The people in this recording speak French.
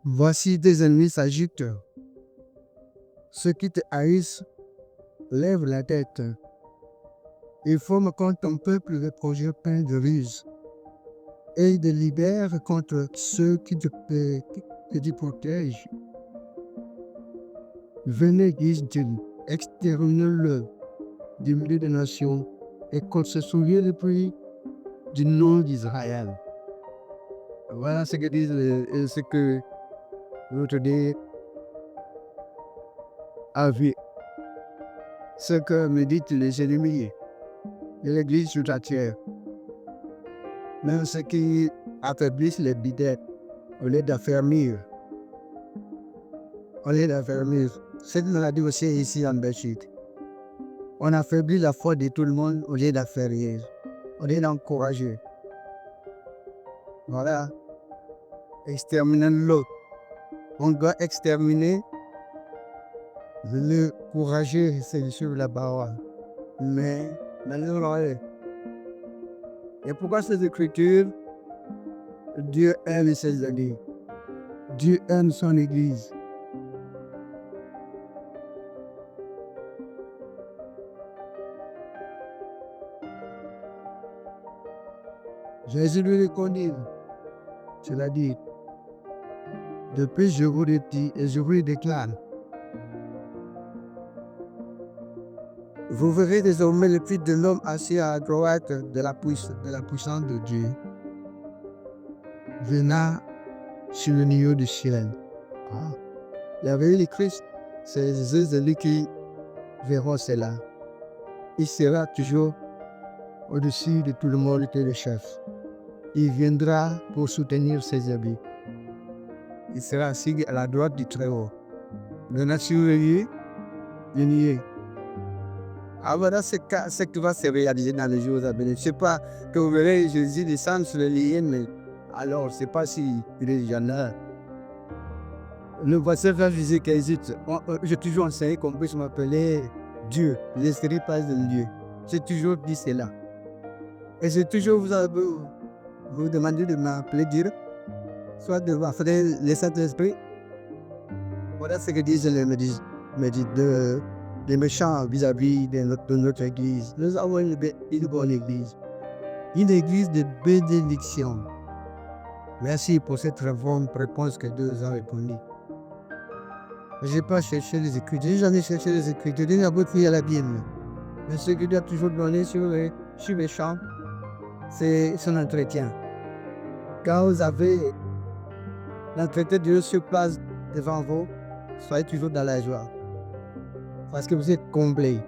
Voici tes ennemis s'agitent. Ceux qui te haïssent lèvent la tête. Ils forment contre ton peuple des projets pleins de ruses. Et ils te libèrent contre ceux qui te protègent. Venez, disent-ils, exterminez-le du milieu des nations et qu'on se souvienne depuis du nom d'Israël. Voilà ce que disent ce que notre Dieu a vu. Ce que me disent les ennemis de l'Église sur la terre. Même ceux qui affaiblissent les bidets au lieu d'affermir. Cette maladie aussi ici en Belgique. On affaiblit la foi de tout le monde au lieu d'affermir, au lieu d'encourager. Voilà. Exterminer l'autre. On doit exterminer le courageux, c'est sur la parole. Mais malheureusement, et pourquoi ces écritures? Dieu aime ses amis. Dieu aime son Église. Jésus lui répondit, cela dit, depuis je vous le dis et je vous le déclare, vous verrez désormais le Fils de l'homme assis à droite de la puissance de Dieu, venant sur le niveau du ciel. Il y avait eu le Christ, c'est celui qui verront cela. Il sera toujours au-dessus de tout le monde et le chef. Il viendra pour soutenir ses habits. Il sera assis à la droite du Très-Haut. Maintenant, si vous voyez, venez. Voilà ce qui va se réaliser dans les jours à venir. Je ne sais pas que vous verrez Jésus descendre sur les liens, mais alors, je ne sais pas si il est déjà là. Le pasteur va disait qu'hésite. J'ai toujours enseigné qu'on puisse m'appeler Dieu, l'esprit passe de Dieu. J'ai toujours dit cela. Et j'ai toujours vous demandé de m'appeler Dieu, soit de m'appeler le Saint-Esprit. Voilà ce que disent les méchants vis-à-vis de notre Église. Nous avons une bonne Église. Une Église de bénédiction. Merci pour cette réponse que Dieu nous a répondu. Je n'ai pas cherché les Écritures. J'en ai cherché les Écritures. Il y a beaucoup à la Bible. Mais ce que Dieu a toujours donné sur les champs, c'est son entretien. Quand vous avez l'entretien de Dieu sur place devant vous, soyez toujours dans la joie. Parce que vous êtes comblés.